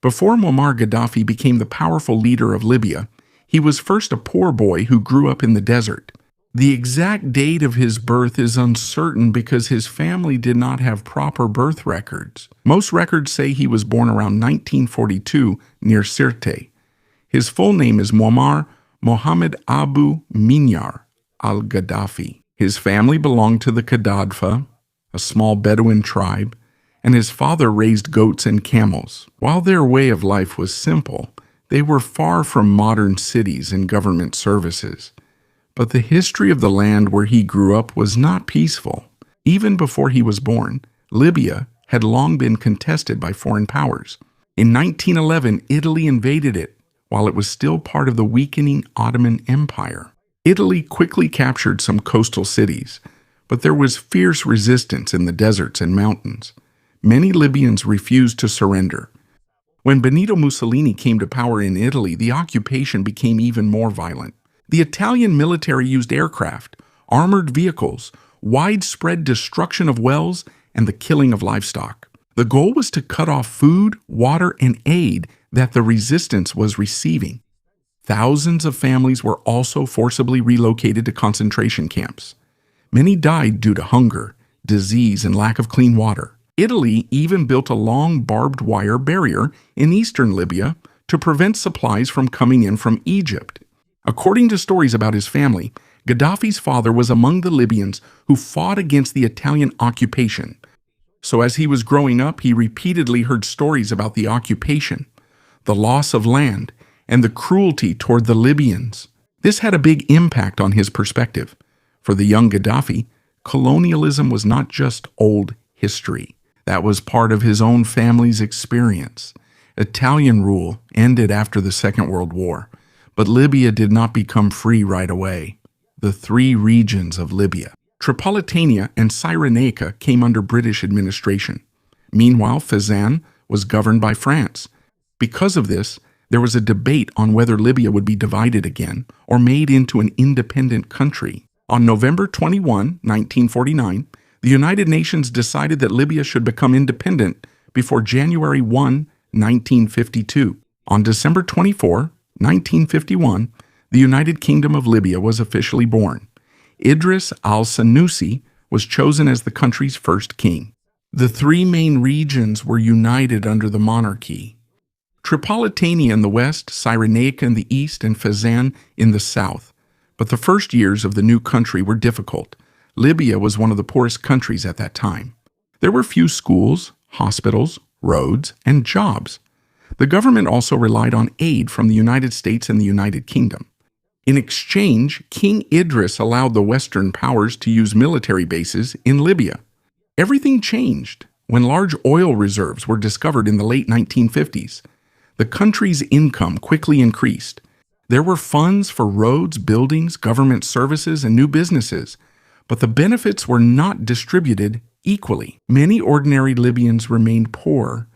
Before Muammar Gaddafi became the powerful leader of Libya, he was first a poor boy who grew up in the desert. The exact date of his birth is uncertain because his family did not have proper birth records. Most records say he was born around 1942 near Sirte. His full name is Muammar Mohammed Abu Minyar al-Gaddafi. His family belonged to the Gaddafi, a small Bedouin tribe, and his father raised goats and camels. While their way of life was simple, they were far from modern cities and government services. But the history of the land where he grew up was not peaceful. Even before he was born, Libya had long been contested by foreign powers. In 1911, Italy invaded it while it was still part of the weakening Ottoman Empire. Italy quickly captured some coastal cities, but there was fierce resistance in the deserts and mountains. Many Libyans refused to surrender. When Benito Mussolini came to power in Italy, the occupation became even more violent. The Italian military used aircraft, armored vehicles, widespread destruction of wells, and the killing of livestock. The goal was to cut off food, water, and aid that the resistance was receiving. Thousands of families were also forcibly relocated to concentration camps. Many died due to hunger, disease, and lack of clean water. Italy even built a long barbed wire barrier in eastern Libya to prevent supplies from coming in from Egypt. According to stories about his family, Gaddafi's father was among the Libyans who fought against the Italian occupation. So as he was growing up, he repeatedly heard stories about the occupation, the loss of land, and the cruelty toward the Libyans. This had a big impact on his perspective. For the young Gaddafi, colonialism was not just old history. That was part of his own family's experience. Italian rule ended after the Second World War, but Libya did not become free right away. The three regions of Libya, Tripolitania and Cyrenaica, came under British administration. Meanwhile, Fezzan was governed by France. Because of this, there was a debate on whether Libya would be divided again or made into an independent country. On November 21, 1949, the United Nations decided that Libya should become independent before January 1, 1952. On December 24, 1951, the United Kingdom of Libya was officially born. Idris al-Sanusi was chosen as the country's first king. The three main regions were united under the monarchy. Tripolitania in the west, Cyrenaica in the east, and Fezzan in the south. But the first years of the new country were difficult. Libya was one of the poorest countries at that time. There were few schools, hospitals, roads, and jobs. The government also relied on aid from the United States and the United Kingdom. In exchange, King Idris allowed the Western powers to use military bases in Libya. Everything changed when large oil reserves were discovered in the late 1950s. The country's income quickly increased. There were funds for roads, buildings, government services, and new businesses, but the benefits were not distributed equally. Many ordinary Libyans remained poor,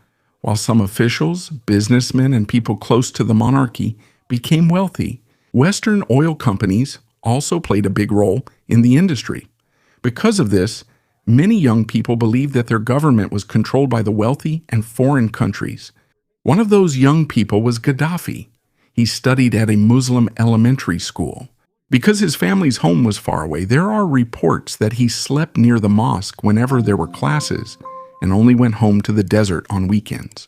while some officials, businessmen, and people close to the monarchy became wealthy. Western oil companies also played a big role in the industry. Because of this, many young people believed that their government was controlled by the wealthy and foreign countries. One of those young people was Gaddafi. He studied at a Muslim elementary school. Because his family's home was far away, there are reports that he slept near the mosque whenever there were classes and only went home to the desert on weekends.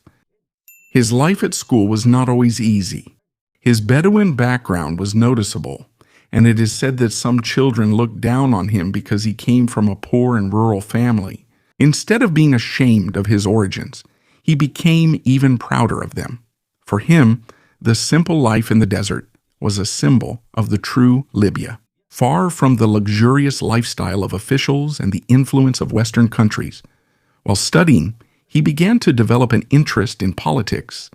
His life at school was not always easy. His Bedouin background was noticeable, and it is said that some children looked down on him because he came from a poor and rural family. Instead of being ashamed of his origins, he became even prouder of them. For him, the simple life in the desert was a symbol of the true Libya. Far from the luxurious lifestyle of officials and the influence of Western countries, while studying, he began to develop an interest in politics.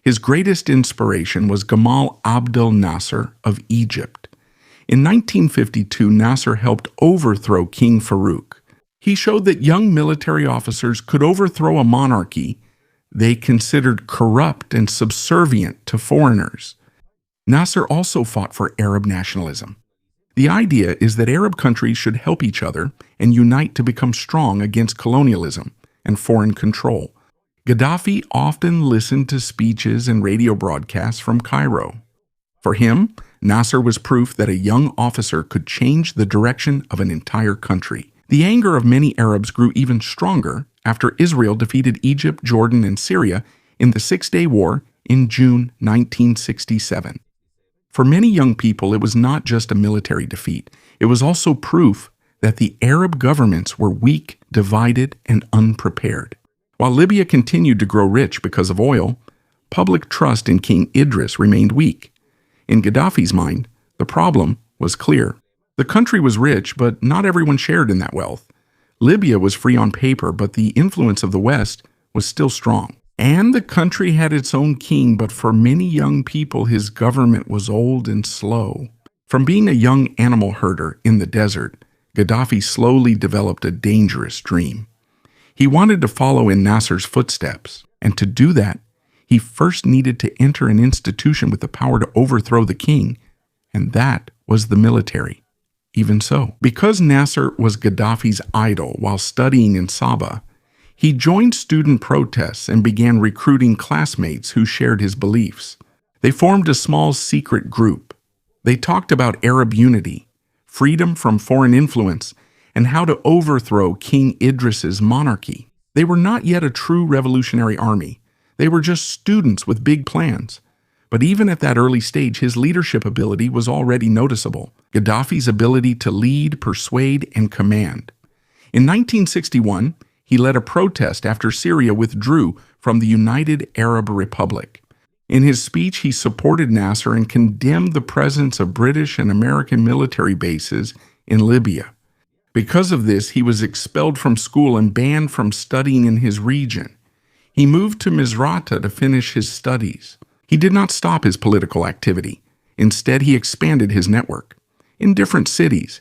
His greatest inspiration was Gamal Abdel Nasser of Egypt. In 1952, Nasser helped overthrow King Farouk. He showed that young military officers could overthrow a monarchy they considered corrupt and subservient to foreigners. Nasser also fought for Arab nationalism. The idea is that Arab countries should help each other and unite to become strong against colonialism and foreign control. Gaddafi often listened to speeches and radio broadcasts from Cairo. For him, Nasser was proof that a young officer could change the direction of an entire country. The anger of many Arabs grew even stronger after Israel defeated Egypt, Jordan, and Syria in the Six-Day War in June 1967. For many young people, it was not just a military defeat. It was also proof that the Arab governments were weak, divided, and unprepared. While Libya continued to grow rich because of oil, public trust in King Idris remained weak. In Gaddafi's mind, the problem was clear. The country was rich, but not everyone shared in that wealth. Libya was free on paper, but the influence of the West was still strong. And the country had its own king, but for many young people, his government was old and slow. From being a young animal herder in the desert, Gaddafi slowly developed a dangerous dream. He wanted to follow in Nasser's footsteps, and to do that, he first needed to enter an institution with the power to overthrow the king, and that was the military. Even so, because Nasser was Gaddafi's idol while studying in Saba, he joined student protests and began recruiting classmates who shared his beliefs. They formed a small secret group. They talked about Arab unity, freedom from foreign influence, and how to overthrow King Idris's monarchy. They were not yet a true revolutionary army. They were just students with big plans. But even at that early stage, his leadership ability was already noticeable. Gaddafi's ability to lead, persuade, and command. In 1961, he led a protest after Syria withdrew from the United Arab Republic. In his speech, he supported Nasser and condemned the presence of British and American military bases in Libya. Because of this, he was expelled from school and banned from studying in his region. He moved to Misrata to finish his studies. He did not stop his political activity. Instead, he expanded his network. In different cities,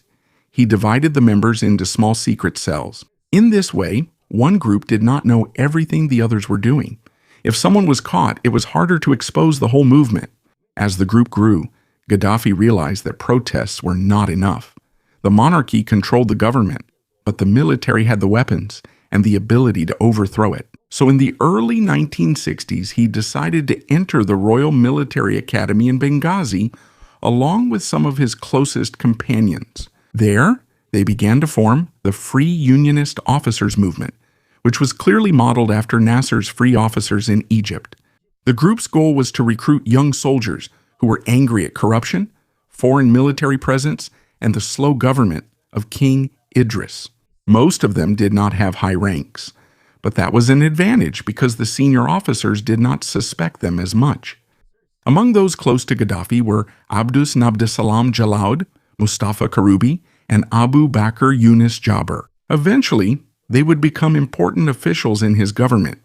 he divided the members into small secret cells. In this way, one group did not know everything the others were doing. If someone was caught, it was harder to expose the whole movement. As the group grew, Gaddafi realized that protests were not enough. The monarchy controlled the government, but the military had the weapons and the ability to overthrow it. So in the early 1960s, he decided to enter the Royal Military Academy in Benghazi, along with some of his closest companions. There, they began to form the Free Unionist Officers Movement, which was clearly modeled after Nasser's Free Officers in Egypt. The group's goal was to recruit young soldiers who were angry at corruption, foreign military presence, and the slow government of King Idris. Most of them did not have high ranks, but that was an advantage because the senior officers did not suspect them as much. Among those close to Gaddafi were Abdus Nabdessalam Jalaud, Mustafa Karoubi, and Abu Bakr Yunus Jabr. Eventually, they would become important officials in his government.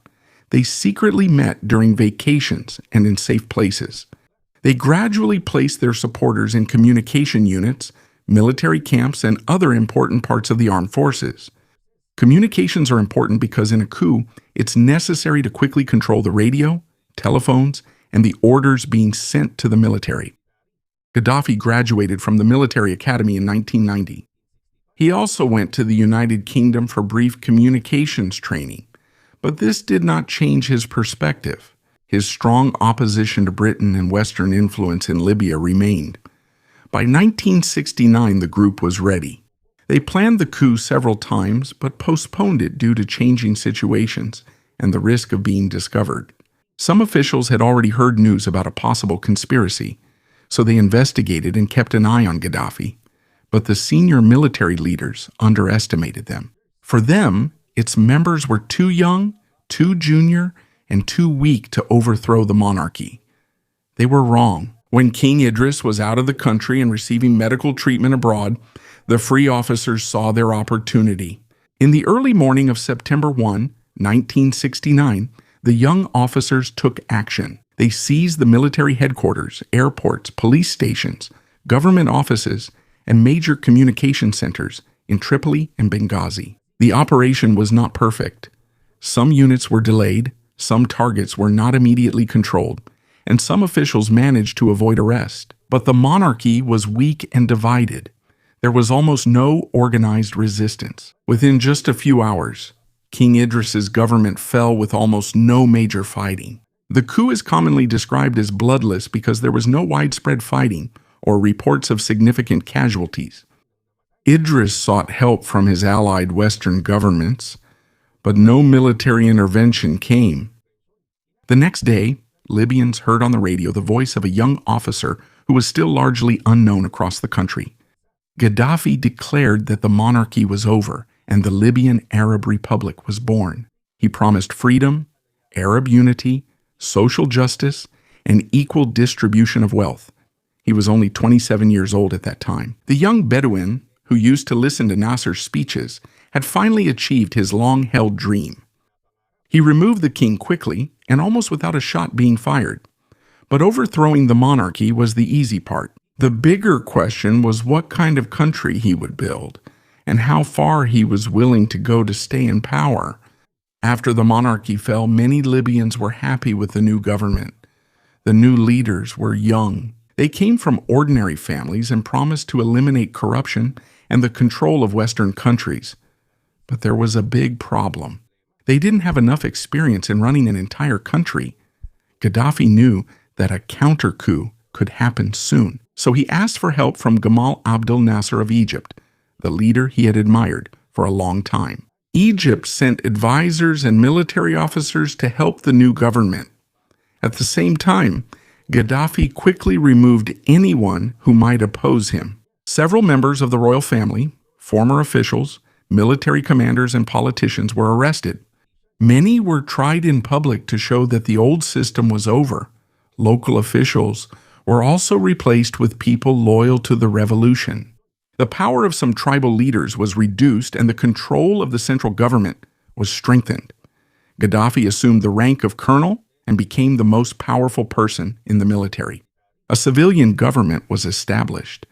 They secretly met during vacations and in safe places. They gradually placed their supporters in communication units, military camps, and other important parts of the armed forces. Communications are important because in a coup, it's necessary to quickly control the radio, telephones, and the orders being sent to the military. Gaddafi graduated from the military academy in 1990. He also went to the United Kingdom for brief communications training, but this did not change his perspective. His strong opposition to Britain and Western influence in Libya remained. By 1969, the group was ready. They planned the coup several times, but postponed it due to changing situations and the risk of being discovered. Some officials had already heard news about a possible conspiracy, so they investigated and kept an eye on Gaddafi. But the senior military leaders underestimated them. For them, its members were too young, too junior, and too weak to overthrow the monarchy. They were wrong. When King Idris was out of the country and receiving medical treatment abroad, the free officers saw their opportunity. In the early morning of September 1, 1969, the young officers took action. They seized the military headquarters, airports, police stations, government offices, and major communication centers in Tripoli and Benghazi. The operation was not perfect. Some units were delayed, some targets were not immediately controlled, and some officials managed to avoid arrest. But the monarchy was weak and divided. There was almost no organized resistance. Within just a few hours, King Idris's government fell with almost no major fighting. The coup is commonly described as bloodless because there was no widespread fighting or reports of significant casualties. Idris sought help from his allied Western governments, but no military intervention came. The next day, Libyans heard on the radio the voice of a young officer who was still largely unknown across the country. Gaddafi declared that the monarchy was over and the Libyan Arab Republic was born. He promised freedom, Arab unity, social justice, and equal distribution of wealth. He was only 27 years old at that time. The young Bedouin, who used to listen to Nasser's speeches, had finally achieved his long-held dream. He removed the king quickly and almost without a shot being fired. But overthrowing the monarchy was the easy part. The bigger question was what kind of country he would build and how far he was willing to go to stay in power. After the monarchy fell, many Libyans were happy with the new government. The new leaders were young. They came from ordinary families and promised to eliminate corruption and the control of Western countries. But there was a big problem. They didn't have enough experience in running an entire country. Gaddafi knew that a counter-coup could happen soon, so he asked for help from Gamal Abdel Nasser of Egypt, the leader he had admired for a long time. Egypt sent advisors and military officers to help the new government. At the same time, Gaddafi quickly removed anyone who might oppose him. Several members of the royal family, former officials, military commanders, and politicians were arrested. Many were tried in public to show that the old system was over. Local officials were also replaced with people loyal to the revolution. The power of some tribal leaders was reduced and the control of the central government was strengthened. Gaddafi assumed the rank of colonel and became the most powerful person in the military. A civilian government was established,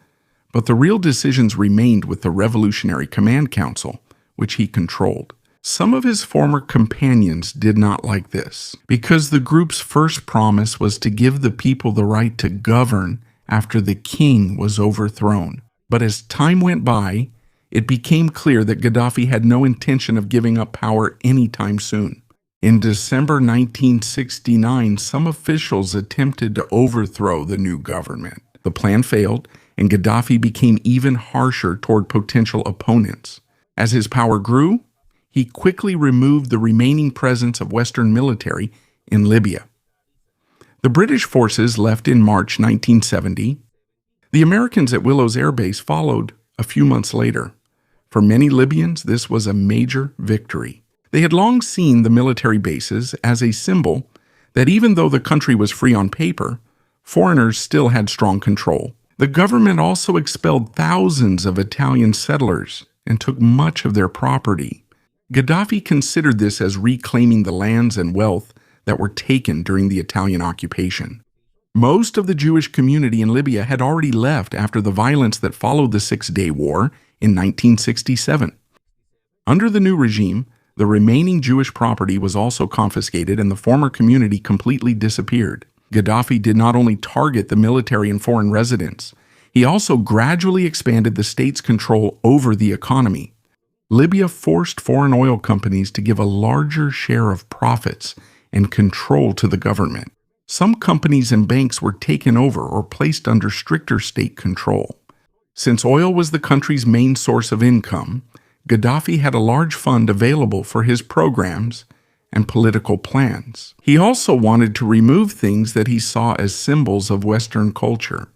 but the real decisions remained with the Revolutionary Command Council, which he controlled. Some of his former companions did not like this, because the group's first promise was to give the people the right to govern after the king was overthrown. But as time went by, it became clear that Gaddafi had no intention of giving up power anytime soon. In December 1969, some officials attempted to overthrow the new government. The plan failed, and Gaddafi became even harsher toward potential opponents. As his power grew, he quickly removed the remaining presence of Western military in Libya. The British forces left in March 1970. The Americans at Willows Air Base followed a few months later. For many Libyans, this was a major victory. They had long seen the military bases as a symbol that even though the country was free on paper, foreigners still had strong control. The government also expelled thousands of Italian settlers and took much of their property. Gaddafi considered this as reclaiming the lands and wealth that were taken during the Italian occupation. Most of the Jewish community in Libya had already left after the violence that followed the Six-Day War in 1967. Under the new regime, the remaining Jewish property was also confiscated and the former community completely disappeared. Gaddafi did not only target the military and foreign residents, he also gradually expanded the state's control over the economy. Libya forced foreign oil companies to give a larger share of profits and control to the government. Some companies and banks were taken over or placed under stricter state control. Since oil was the country's main source of income, Gaddafi had a large fund available for his programs and political plans. He also wanted to remove things that he saw as symbols of Western culture.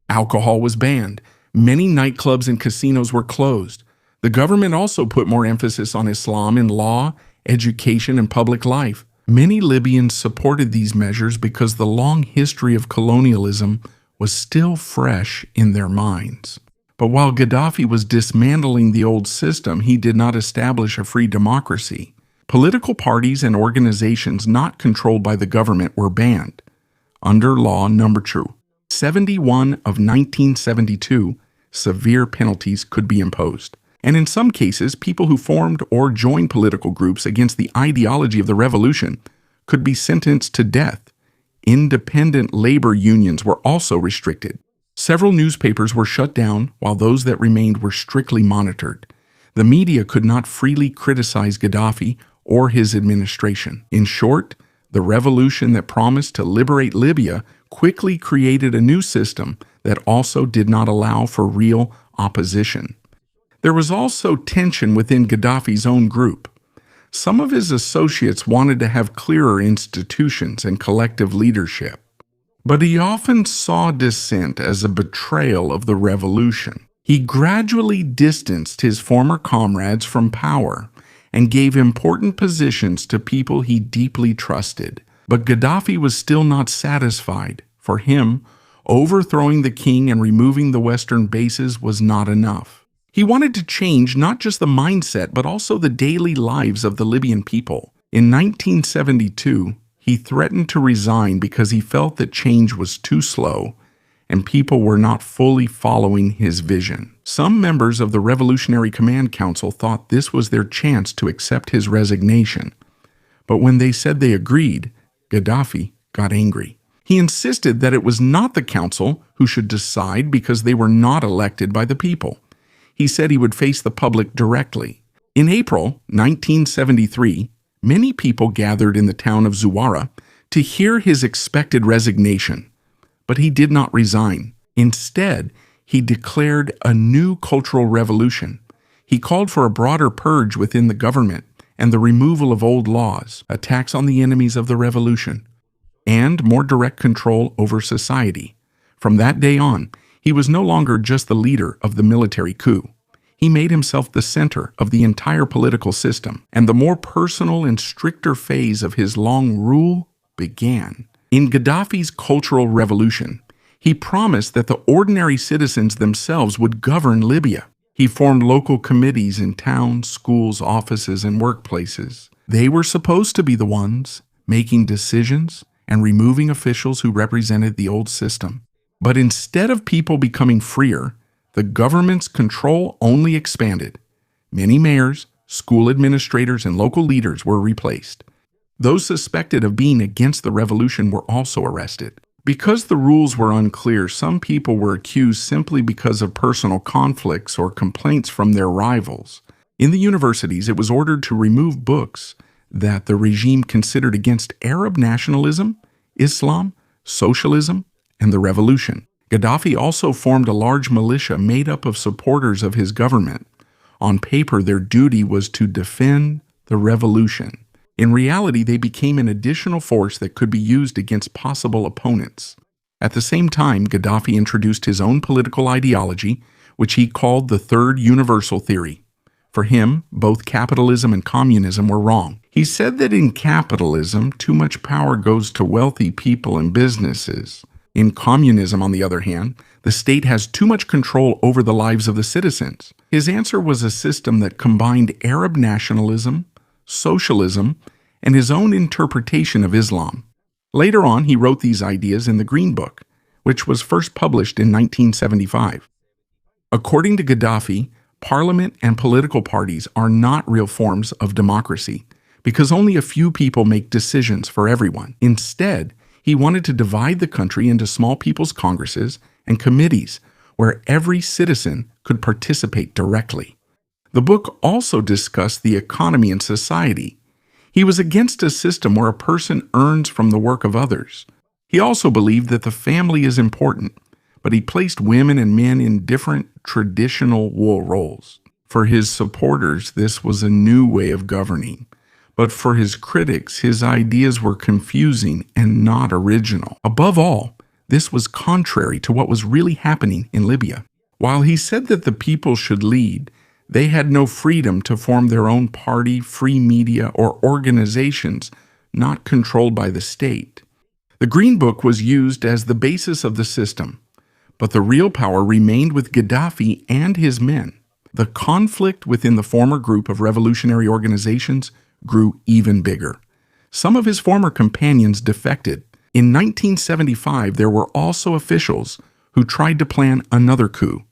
Alcohol was banned. Many nightclubs and casinos were closed. The government also put more emphasis on Islam in law, education, and public life. Many Libyans supported these measures because the long history of colonialism was still fresh in their minds. But while Gaddafi was dismantling the old system, he did not establish a free democracy. Political parties and organizations not controlled by the government were banned. Under law number 71 of 1972, severe penalties could be imposed. And in some cases, people who formed or joined political groups against the ideology of the revolution could be sentenced to death. Independent labor unions were also restricted. Several newspapers were shut down, while those that remained were strictly monitored. The media could not freely criticize Gaddafi or his administration. In short, the revolution that promised to liberate Libya quickly created a new system that also did not allow for real opposition. There was also tension within Gaddafi's own group. Some of his associates wanted to have clearer institutions and collective leadership, but he often saw dissent as a betrayal of the revolution. He gradually distanced his former comrades from power and gave important positions to people he deeply trusted. But Gaddafi was still not satisfied. For him, overthrowing the king and removing the Western bases was not enough. He wanted to change not just the mindset, but also the daily lives of the Libyan people. In 1972, he threatened to resign because he felt that change was too slow and people were not fully following his vision. Some members of the Revolutionary Command Council thought this was their chance to accept his resignation. But when they said they agreed, Gaddafi got angry. He insisted that it was not the council who should decide because they were not elected by the people. He said he would face the public directly. In April 1973, many people gathered in the town of Zuwara to hear his expected resignation. But he did not resign. Instead, he declared a new cultural revolution. He called for a broader purge within the government and the removal of old laws, attacks on the enemies of the revolution, and more direct control over society. From that day on, he was no longer just the leader of the military coup. He made himself the center of the entire political system, and the more personal and stricter phase of his long rule began. In Gaddafi's cultural revolution, he promised that the ordinary citizens themselves would govern Libya. He formed local committees in towns, schools, offices, and workplaces. They were supposed to be the ones making decisions and removing officials who represented the old system. But instead of people becoming freer, the government's control only expanded. Many mayors, school administrators, and local leaders were replaced. Those suspected of being against the revolution were also arrested. Because the rules were unclear, some people were accused simply because of personal conflicts or complaints from their rivals. In the universities, it was ordered to remove books that the regime considered against Arab nationalism, Islam, socialism, and the revolution. Gaddafi also formed a large militia made up of supporters of his government. On paper, their duty was to defend the revolution. In reality, they became an additional force that could be used against possible opponents. At the same time, Gaddafi introduced his own political ideology, which he called the Third Universal Theory. For him, both capitalism and communism were wrong. He said that in capitalism, too much power goes to wealthy people and businesses. In communism, on the other hand, the state has too much control over the lives of the citizens. His answer was a system that combined Arab nationalism, socialism, and his own interpretation of Islam. Later on, he wrote these ideas in the Green Book, which was first published in 1975. According to Gaddafi, parliament and political parties are not real forms of democracy because only a few people make decisions for everyone. Instead, he wanted to divide the country into small people's congresses and committees where every citizen could participate directly. The book also discussed the economy and society. He was against a system where a person earns from the work of others. He also believed that the family is important, but he placed women and men in different traditional roles. For his supporters, this was a new way of governing. But for his critics, his ideas were confusing and not original. Above all, this was contrary to what was really happening in Libya. While he said that the people should lead, they had no freedom to form their own party, free media, or organizations not controlled by the state. The Green Book was used as the basis of the system, but the real power remained with Gaddafi and his men. The conflict within the former group of revolutionary organizations grew even bigger. Some of his former companions defected. In 1975, there were also officials who tried to plan another coup.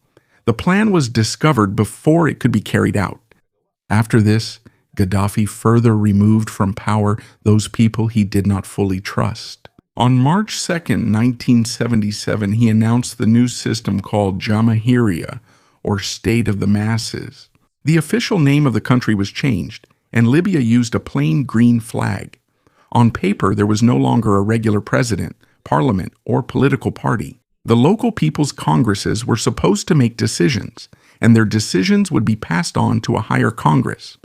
The plan was discovered before it could be carried out. After this, Gaddafi further removed from power those people he did not fully trust. On March 2, 1977, he announced the new system called Jamahiriya, or State of the Masses. The official name of the country was changed, and Libya used a plain green flag. On paper, there was no longer a regular president, parliament, or political party. The local people's congresses were supposed to make decisions, and their decisions would be passed on to a higher Congress.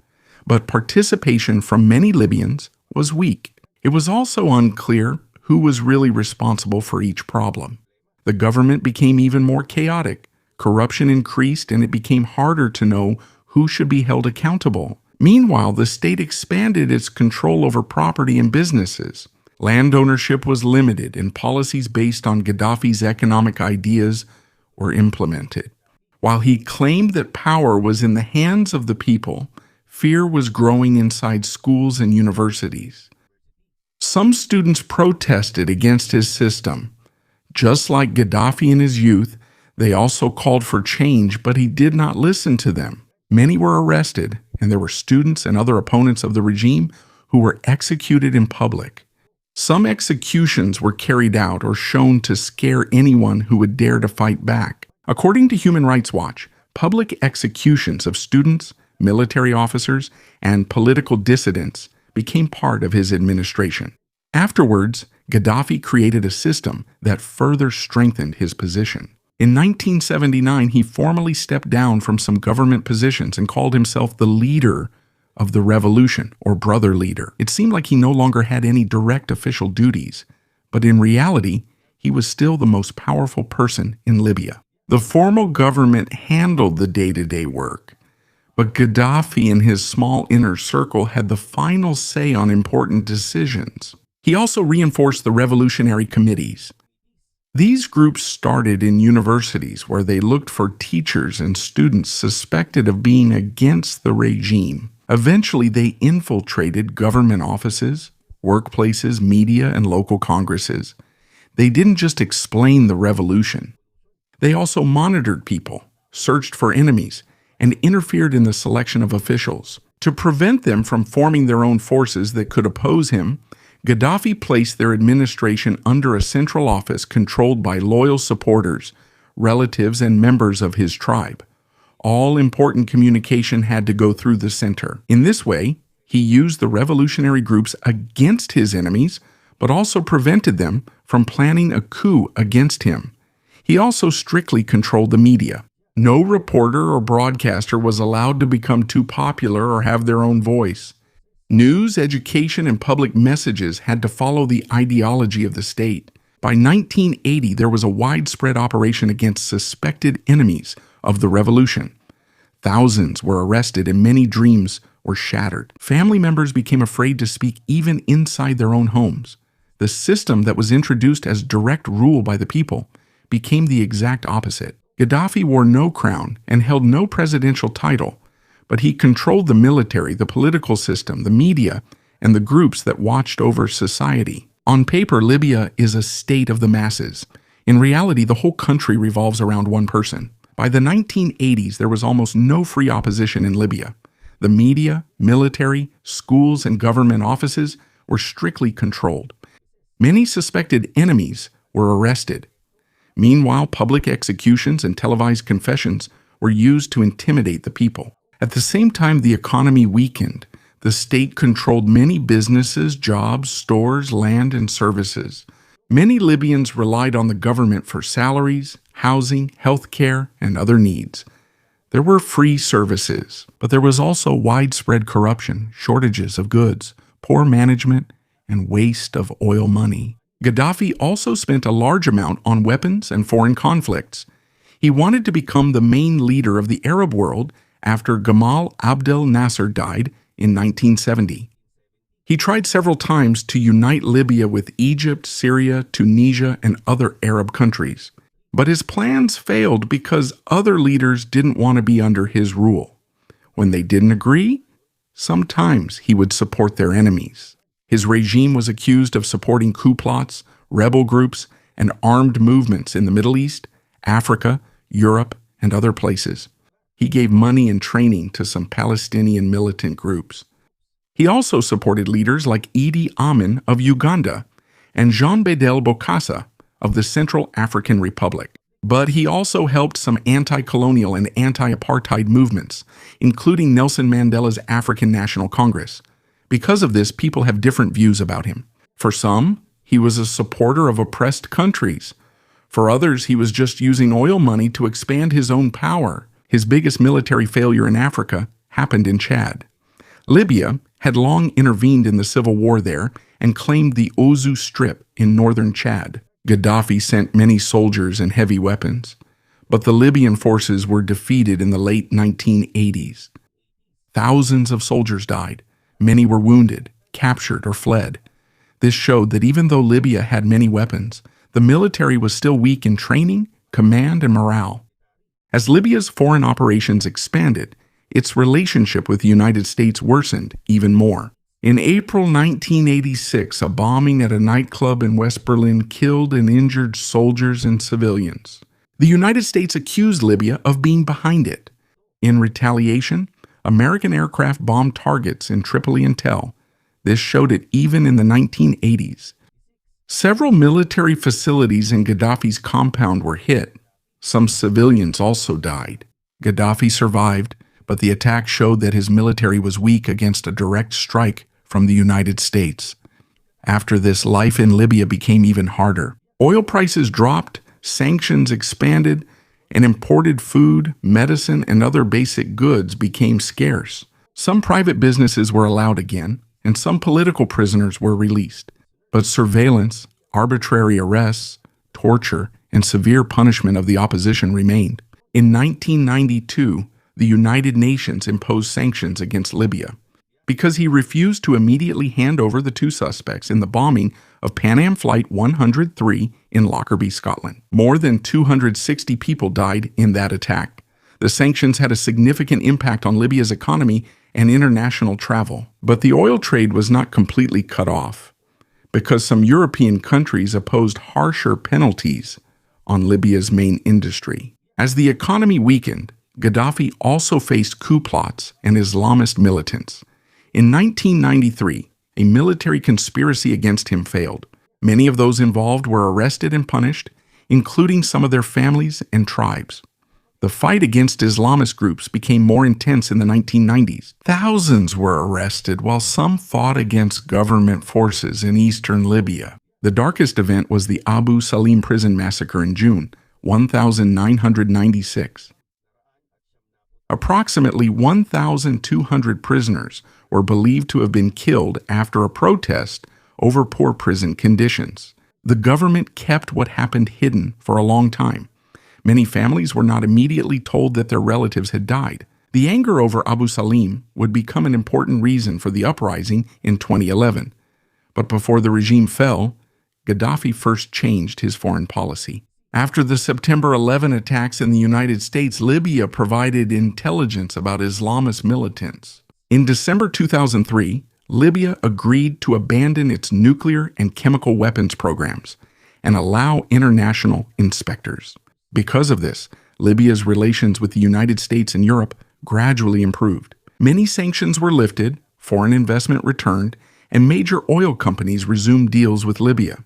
But participation from many Libyans was weak. It was also unclear who was really responsible for each problem. The government became even more chaotic. Corruption increased, and it became harder to know who should be held accountable. Meanwhile, the state expanded its control over property and businesses. Land ownership was limited, and policies based on Gaddafi's economic ideas were implemented. While he claimed that power was in the hands of the people, fear was growing inside schools and universities. Some students protested against his system. Just like Gaddafi in his youth, they also called for change, but he did not listen to them. Many were arrested, and there were students and other opponents of the regime who were executed in public. Some executions were carried out or shown to scare anyone who would dare to fight back. According to Human Rights Watch, public executions of students, military officers, and political dissidents became part of his administration. Afterwards, Gaddafi created a system that further strengthened his position. In 1979, he formally stepped down from some government positions and called himself the leader of the revolution, or brother leader. It seemed like he no longer had any direct official duties, but in reality, he was still the most powerful person in Libya. The formal government handled the day-to-day work, but Gaddafi and his small inner circle had the final say on important decisions. He also reinforced the revolutionary committees. These groups started in universities where they looked for teachers and students suspected of being against the regime. Eventually, they infiltrated government offices, workplaces, media, and local congresses. They didn't just explain the revolution. They also monitored people, searched for enemies, and interfered in the selection of officials. To prevent them from forming their own forces that could oppose him, Gaddafi placed their administration under a central office controlled by loyal supporters, relatives, and members of his tribe. All important communication had to go through the center. In this way, he used the revolutionary groups against his enemies, but also prevented them from planning a coup against him. He also strictly controlled the media. No reporter or broadcaster was allowed to become too popular or have their own voice. News, education, and public messages had to follow the ideology of the state. By 1980, there was a widespread operation against suspected enemies of the revolution. Thousands were arrested and many dreams were shattered. Family members became afraid to speak even inside their own homes. The system that was introduced as direct rule by the people became the exact opposite. Gaddafi wore no crown and held no presidential title, but he controlled the military, the political system, the media, and the groups that watched over society. On paper, Libya is a state of the masses. In reality, the whole country revolves around one person. By the 1980s, there was almost no free opposition in Libya. The media, military, schools, and government offices were strictly controlled. Many suspected enemies were arrested. Meanwhile, public executions and televised confessions were used to intimidate the people. At the same time, the economy weakened. The state controlled many businesses, jobs, stores, land, and services. Many Libyans relied on the government for salaries, housing, health care, and other needs. There were free services, but there was also widespread corruption, shortages of goods, poor management, and waste of oil money. Gaddafi also spent a large amount on weapons and foreign conflicts. He wanted to become the main leader of the Arab world after Gamal Abdel Nasser died in 1970. He tried several times to unite Libya with Egypt, Syria, Tunisia, and other Arab countries. But his plans failed because other leaders didn't want to be under his rule. When they didn't agree, sometimes he would support their enemies. His regime was accused of supporting coup plots, rebel groups, and armed movements in the Middle East, Africa, Europe, and other places. He gave money and training to some Palestinian militant groups. He also supported leaders like Idi Amin of Uganda and Jean Bedel Bokassa of the Central African Republic. But he also helped some anti-colonial and anti-apartheid movements, including Nelson Mandela's African National Congress. Because of this, people have different views about him. For some, he was a supporter of oppressed countries. For others, he was just using oil money to expand his own power. His biggest military failure in Africa happened in Chad. Libya had long intervened in the civil war there and claimed the Ozu Strip in northern Chad. Gaddafi sent many soldiers and heavy weapons, but the Libyan forces were defeated in the late 1980s. Thousands of soldiers died. Many were wounded, captured, or fled. This showed that even though Libya had many weapons, the military was still weak in training, command, and morale. As Libya's foreign operations expanded, its relationship with the United States worsened even more. In April 1986, a bombing at a nightclub in West Berlin killed and injured soldiers and civilians. The United States accused Libya of being behind it. In retaliation, American aircraft bombed targets in Tripoli and Tel. This showed it even in the 1980s. Several military facilities in Gaddafi's compound were hit. Some civilians also died. Gaddafi survived, but the attack showed that his military was weak against a direct strike from the United States. After this, life in Libya became even harder. Oil prices dropped, sanctions expanded, and imported food, medicine, and other basic goods became scarce. Some private businesses were allowed again, and some political prisoners were released. But surveillance, arbitrary arrests, torture, and severe punishment of the opposition remained. In 1992, the United Nations imposed sanctions against Libya because he refused to immediately hand over the two suspects in the bombing of Pan Am Flight 103 in Lockerbie, Scotland. More than 260 people died in that attack. The sanctions had a significant impact on Libya's economy and international travel. But the oil trade was not completely cut off, because some European countries opposed harsher penalties on Libya's main industry. As the economy weakened, Gaddafi also faced coup plots and Islamist militants. In 1993, a military conspiracy against him failed. Many of those involved were arrested and punished, including some of their families and tribes. The fight against Islamist groups became more intense in the 1990s. Thousands were arrested while some fought against government forces in eastern Libya. The darkest event was the Abu Salim prison massacre in June 1996. Approximately 1,200 prisoners were believed to have been killed after a protest over poor prison conditions. The government kept what happened hidden for a long time. Many families were not immediately told that their relatives had died. The anger over Abu Salim would become an important reason for the uprising in 2011. But before the regime fell, Gaddafi first changed his foreign policy. After the September 11 attacks in the United States, Libya provided intelligence about Islamist militants. In December 2003, Libya agreed to abandon its nuclear and chemical weapons programs and allow international inspectors. Because of this, Libya's relations with the United States and Europe gradually improved. Many sanctions were lifted, foreign investment returned, and major oil companies resumed deals with Libya.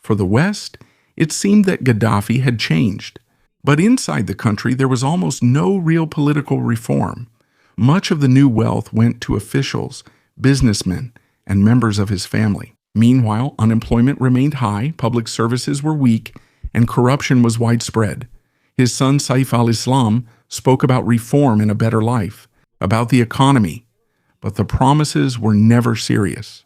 For the West, it seemed that Gaddafi had changed. But inside the country, there was almost no real political reform. Much of the new wealth went to officials, businessmen, and members of his family. Meanwhile, unemployment remained high, public services were weak, and corruption was widespread. His son Saif al-Islam spoke about reform and a better life, about the economy, but the promises were never serious.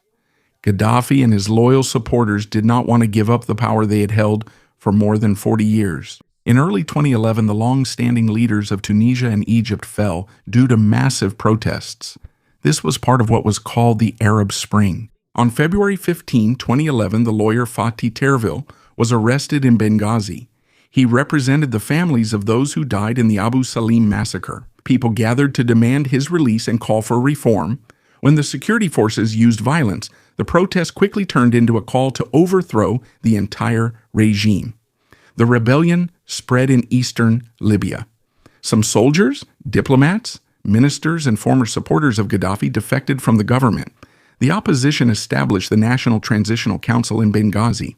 Gaddafi and his loyal supporters did not want to give up the power they had held for more than 40 years. In early 2011, the long-standing leaders of Tunisia and Egypt fell due to massive protests. This was part of what was called the Arab Spring. On February 15, 2011, the lawyer Fatih Tervil was arrested in Benghazi. He represented the families of those who died in the Abu Salim massacre. People gathered to demand his release and call for reform. When the security forces used violence, the protest quickly turned into a call to overthrow the entire regime. The rebellion spread in eastern Libya. Some soldiers, diplomats, ministers, and former supporters of Gaddafi defected from the government. The opposition established the National Transitional Council in Benghazi.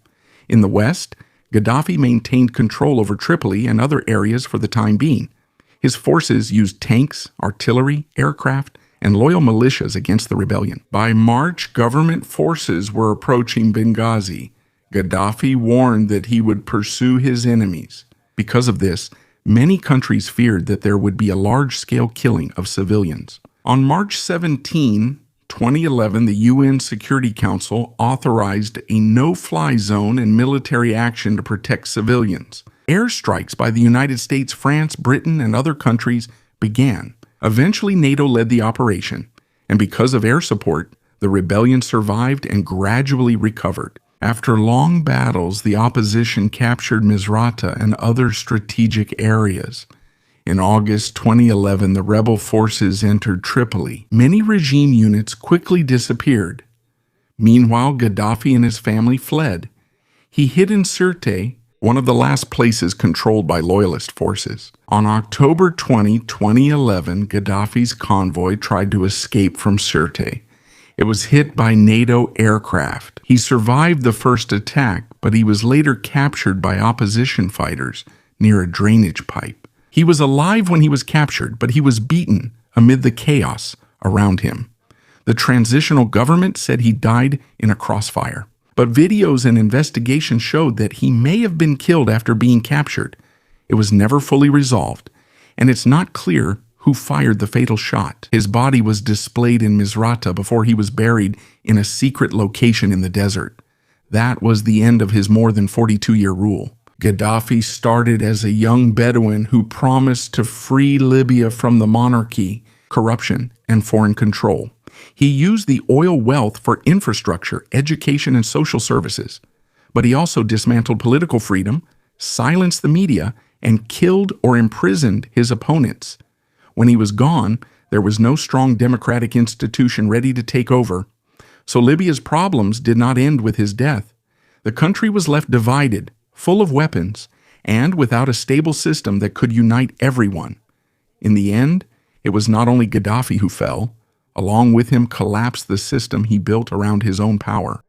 In the West, Gaddafi maintained control over Tripoli and other areas for the time being. His forces used tanks, artillery, aircraft, and loyal militias against the rebellion. By March, government forces were approaching Benghazi. Gaddafi warned that he would pursue his enemies. Because of this, many countries feared that there would be a large-scale killing of civilians. On March 17, 2011, the UN Security Council authorized a no-fly zone and military action to protect civilians. Airstrikes by the United States, France, Britain, and other countries began. Eventually, NATO led the operation, and because of air support, the rebellion survived and gradually recovered. After long battles, the opposition captured Misrata and other strategic areas. In August 2011, the rebel forces entered Tripoli. Many regime units quickly disappeared. Meanwhile, Gaddafi and his family fled. He hid in Sirte, one of the last places controlled by loyalist forces. On October 20, 2011, Gaddafi's convoy tried to escape from Sirte. It was hit by NATO aircraft. He survived the first attack, but he was later captured by opposition fighters near a drainage pipe. He was alive when he was captured, but he was beaten amid the chaos around him. The transitional government said he died in a crossfire, but videos and investigations showed that he may have been killed after being captured. It was never fully resolved, and it's not clear who fired the fatal shot. His body was displayed in Misrata before he was buried in a secret location in the desert. That was the end of his more than 42-year rule. Gaddafi started as a young Bedouin who promised to free Libya from the monarchy, corruption, and foreign control. He used the oil wealth for infrastructure, education, and social services. But he also dismantled political freedom, silenced the media, and killed or imprisoned his opponents. When he was gone, there was no strong democratic institution ready to take over. So Libya's problems did not end with his death. The country was left divided, full of weapons, and without a stable system that could unite everyone. In the end, it was not only Gaddafi who fell. Along with him collapsed the system he built around his own power.